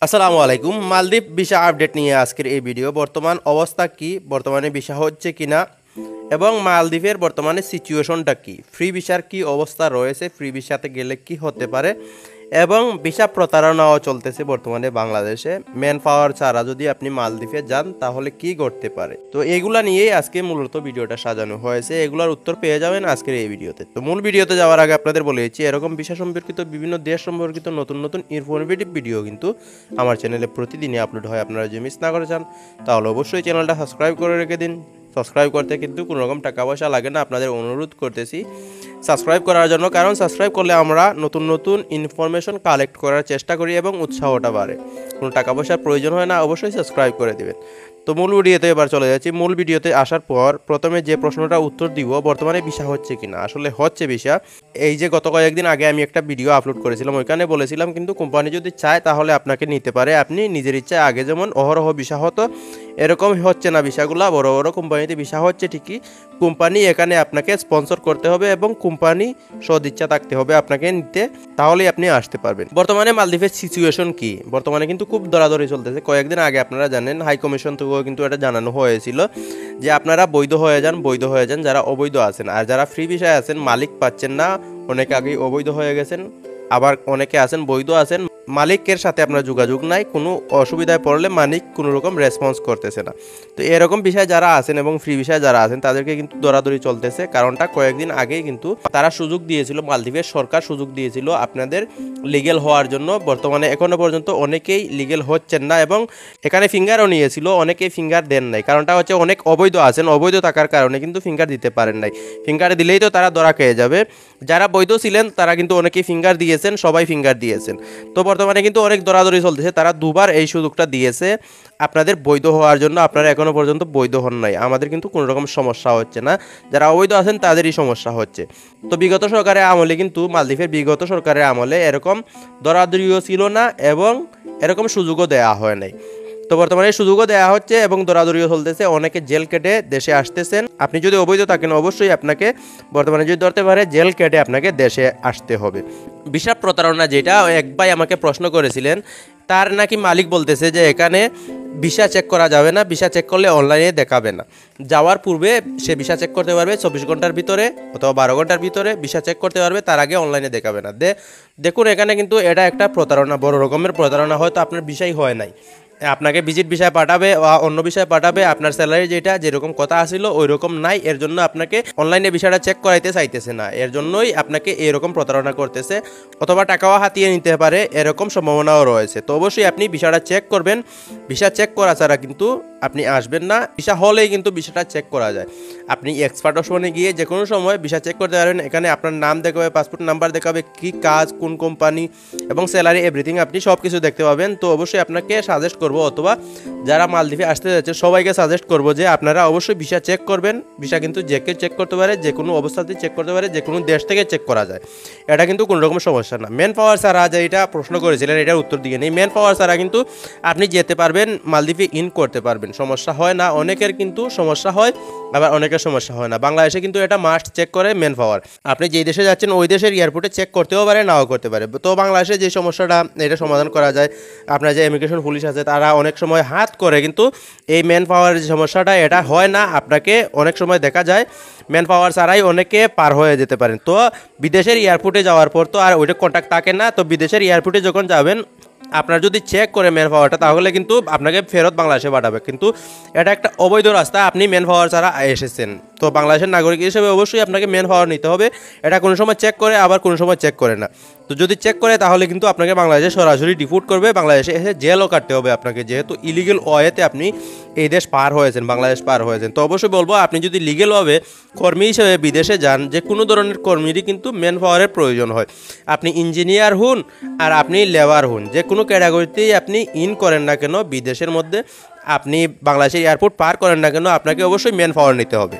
আসসালামু আলাইকুম। মালদ্বীপ ভিসা আপডেট নিয়ে আজকের এই ভিডিও। বর্তমান অবস্থা কি, বর্তমানে ভিসা হচ্ছে কিনা এবং মালদ্বীপের বর্তমানে সিচুয়েশনটা কি, ফ্রি ভিসার কি অবস্থা রয়েছে, ফ্রি ভিসাতে গেলে কি হতে পারে এবং ভিসা প্রতারণাও চলতেছে বর্তমানে বাংলাদেশে। ম্যান পাওয়ার ছাড়া যদি আপনি মালদ্বীপে যান তাহলে কি করতে পারে, তো এগুলা নিয়েই আজকে মূলত ভিডিওটা সাজানো হয়েছে। এগুলোর উত্তর পেয়ে যাবেন আজকের এই ভিডিওতে। তো মূল ভিডিওতে যাওয়ার আগে আপনাদের বলে দিচ্ছি, এরকম ভিসা সম্পর্কিত বিভিন্ন দেশ সম্পর্কিত নতুন নতুন ইনফরমেটিভ ভিডিও কিন্তু আমার চ্যানেলে প্রতিদিনই আপলোড হয়। আপনারা যদি মিস না করে চান তাহলে অবশ্যই চ্যানেলটা সাবস্ক্রাইব করে রেখে দিন। সাবস্ক্রাইব করতে কিন্তু কোনো রকম টাকা পয়সা লাগে না, আপনাদের অনুরোধ করতেছি সাবস্ক্রাইব করার জন্য, কারণ সাবস্ক্রাইব করলে আমরা নতুন নতুন ইনফরমেশন কালেক্ট করার চেষ্টা করি এবং উৎসাহটা বাড়ে। কোনো টাকা পয়সার প্রয়োজন হয় না, অবশ্যই সাবস্ক্রাইব করে দেবেন। তো মূল ভিডিওতে এবার চলে যাচ্ছি। মূল ভিডিওতে আসার পর প্রথমে যে প্রশ্নটা উত্তর দিব, বর্তমানে ভিসা হচ্ছে কিনা। আসলে হচ্ছে ভিসা। এই যে গত কয়েকদিন আগে আমি একটা ভিডিও আপলোড করেছিলাম, ওইখানে বলেছিলাম কিন্তু কোম্পানি যদি চায় তাহলে আপনাকে নিতে পারে, আপনি নিজের ইচ্ছায়। আগে যেমন অহরহ ভিসা হতো, এরকম হচ্ছে না ভিসাগুলো। বড় বড় কোম্পানিতে ভিসা হচ্ছে ঠিকই, কোম্পানি এখানে আপনাকে স্পন্সর করতে হবে এবং কোম্পানি সদিচ্ছা থাকতে হবে আপনাকে নিতে, তাহলেই আপনি আসতে পারবেন। বর্তমানে মালদ্বীপের সিচুয়েশন কি, বর্তমানে কিন্তু খুব দরাদরি চলতেছে। কয়েকদিন আগে আপনারা জানেন হাই কমিশন থেকেও কিন্তু এটা জানানো হয়েছিল যে আপনারা বৈধ হয়ে যান যারা অবৈধ আছেন। আর যারা ফ্রি ভিসায় আছেন, মালিক পাচ্ছেন না, অনেকে আগেই অবৈধ হয়ে গেছেন, আবার অনেকে আছেন বৈধ আছেন, মালিকের সাথে আপনার যোগাযোগ নাই, কোনো অসুবিধায় পড়লে মালিক কোনো রকম রেসপন্স করতেছে না। তো এরকম বিষয়ে যারা আছেন এবং ফ্রি বিষয়ে যারা আছেন তাদেরকে কিন্তু দরাদরি চলতেছে। কারণটা কয়েকদিন আগেই কিন্তু তারা সুযোগ দিয়েছিল, মালদ্বীপের সরকার সুযোগ দিয়েছিল আপনাদের লিগেল হওয়ার জন্য। বর্তমানে এখনো পর্যন্ত অনেকেই লিগেল হচ্ছেন না এবং এখানে ফিঙ্গারও নিয়েছিল, অনেকেই ফিঙ্গার দেন নাই। কারণটা হচ্ছে অনেক অবৈধ আছেন, অবৈধ থাকার কারণে কিন্তু ফিঙ্গার দিতে পারেন নাই। ফিঙ্গার দিলেই তো তারা ধরা খেয়ে যাবে। যারা বৈধ ছিলেন তারা কিন্তু অনেকেই ফিঙ্গার দিয়েছেন, সবাই ফিঙ্গার দিয়েছেন। তো বর্তমানে কিন্তু অনেক দরাদরি চলতেছে। তারা দুবার এই সুযোগটা দিয়েছে আপনাদের বৈধ হওয়ার জন্য, আপনারা এখনো পর্যন্ত বৈধ হন নাই। আমাদের কিন্তু কোনো রকম সমস্যা হচ্ছে না, যারা অবৈধ আছেন তাদেরই সমস্যা হচ্ছে। তো বিগত সরকারের আমলে কিন্তু মালদ্বীপের বিগত সরকারের আমলে এরকম দরাদরিও ছিল না এবং এরকম সুযোগও দেওয়া হয় নাই। তো বর্তমানে সুযোগও দেওয়া হচ্ছে এবং দরাদরিও চলতেছে। অনেকে জেল কেটে দেশে আসতেছেন। আপনি যদি অবৈধ থাকেন অবশ্যই আপনাকে বর্তমানে যদি ধরতে পারে জেল কেটে আপনাকে দেশে আসতে হবে। ভিসা প্রতারণা, যেটা এক ভাই আমাকে প্রশ্ন করেছিলেন, তার নাকি মালিক বলতেছে যে এখানে ভিসা চেক করা যাবে না, ভিসা চেক করলে অনলাইনে দেখাবে না। যাওয়ার পূর্বে সে ভিসা চেক করতে পারবে 24 ঘন্টার ভিতরে অথবা 12 ঘন্টার ভিতরে ভিসা চেক করতে পারবে, তার আগে অনলাইনে দেখাবে না। দেখুন এখানে কিন্তু এটা একটা প্রতারণা, বড় রকমের প্রতারণা। হয়তো আপনার ভিসাই হয় নাই, আপনাকে ভিজিট বিষয় পাঠাবে বা অন্য বিষয় পাঠাবে, আপনার স্যালারি যেটা যেরকম কথা আসিল ওই রকম নাই, এর জন্য আপনাকে অনলাইনে বিষয়টা চেক করাইতে চাইতেছে না, এর জন্যই আপনাকে এরকম প্রতারণা করতেছে, অথবা টাকাও হাতিয়ে নিতে পারে, এরকম সম্ভাবনাও রয়েছে। তো অবশ্যই আপনি বিষয়টা চেক করবেন। ভিসা চেক করা ছাড়া কিন্তু আপনি আসবেন না। ভিসা হলেই কিন্তু ভিসাটা চেক করা যায়। আপনি এক্সপার্ট অপশনে গিয়ে যে কোনো সময় ভিসা চেক করতে পারবেন। এখানে আপনার নাম দেখাবে, পাসপোর্ট নাম্বার দেখাবে, কী কাজ, কোন কোম্পানি এবং স্যালারি, এভরিথিং আপনি সব কিছু দেখতে পাবেন। তো অবশ্যই আপনাকে সাজেস্ট করব, অথবা যারা মালদ্বীপে আসতে যাচ্ছে সবাইকে সাজেস্ট করব যে আপনারা অবশ্যই ভিসা চেক করবেন। ভিসা কিন্তু যে কেউ চেক করতে পারে, যে কোনো অবস্থাতেই চেক করতে পারে, যে কোনো দেশ থেকে চেক করা যায়, এটা কিন্তু কোনো রকম সমস্যা না। ম্যান পাওয়ার ছাড়া, যে এটা প্রশ্ন করেছিলেন এটার উত্তর দিয়ে নেই, ম্যান পাওয়ার ছাড়া কিন্তু আপনি যেতে পারবেন, মালদ্বীপে ইন করতে পারবেন, সমস্যা হয় না। অনেকের কিন্তু সমস্যা হয়, আবার অনেকের সমস্যা হয় না। বাংলাদেশে কিন্তু এটা মাস্ট চেক করে ম্যান পাওয়ার। আপনি যেই দেশে যাচ্ছেন ওই দেশের এয়ারপোর্টে চেক করতেও পারে, নাও করতে পারে। তো বাংলাদেশে যে সমস্যাটা, এটা সমাধান করা যায়। আপনার যে ইমিগ্রেশন পুলিশ আছে তারা অনেক সময় হাত করে, কিন্তু এই ম্যান পাওয়ারের যে সমস্যাটা এটা হয় না। আপনাকে অনেক সময় দেখা যায় ম্যান পাওয়ার ছাড়াই অনেকে পার হয়ে যেতে পারেন। তো বিদেশের এয়ারপোর্টে যাওয়ার পর তো আর ওইটা কন্ট্যাক্ট থাকে না। তো বিদেশের এয়ারপোর্টে যখন যাবেন, আপনার যদি চেক করে ম্যান পাওয়ারটা, তাহলে কিন্তু আপনাকে ফেরত বাংলাদেশে পাঠাবে। কিন্তু এটা একটা অবৈধ রাস্তা, আপনি ম্যান পাওয়ার ছাড়া এসেছেন। তো বাংলাদেশের নাগরিক হিসেবে অবশ্যই আপনাকে ম্যান পাওয়ার নিতে হবে। এটা কোনো সময় চেক করে, আবার কোনো সময় চেক করে না। তো যদি চেক করে তাহলে কিন্তু আপনাকে বাংলাদেশে সরাসরি ডিপোর্ট করবে, বাংলাদেশে এসে জেলও কাটতে হবে আপনাকে, যেহেতু ইলিগেল ওয়েতে আপনি এই দেশ পার হয়েছেন, বাংলাদেশ পার হয়েছেন। তো অবশ্যই বলবো, আপনি যদি লিগেলভাবে কর্মী হিসেবে বিদেশে যান, যে কোনো ধরনের কর্মীরই কিন্তু ম্যান পাওয়ারের প্রয়োজন হয়। আপনি ইঞ্জিনিয়ার হন আর আপনি লেবার হন, যে কোনো ক্যাটাগরিতেই আপনি ইন করেন না কেন, বিদেশের মধ্যে আপনি বাংলাদেশের এয়ারপোর্ট পার করেন না কেন, আপনাকে অবশ্যই ম্যান পাওয়ার নিতে হবে।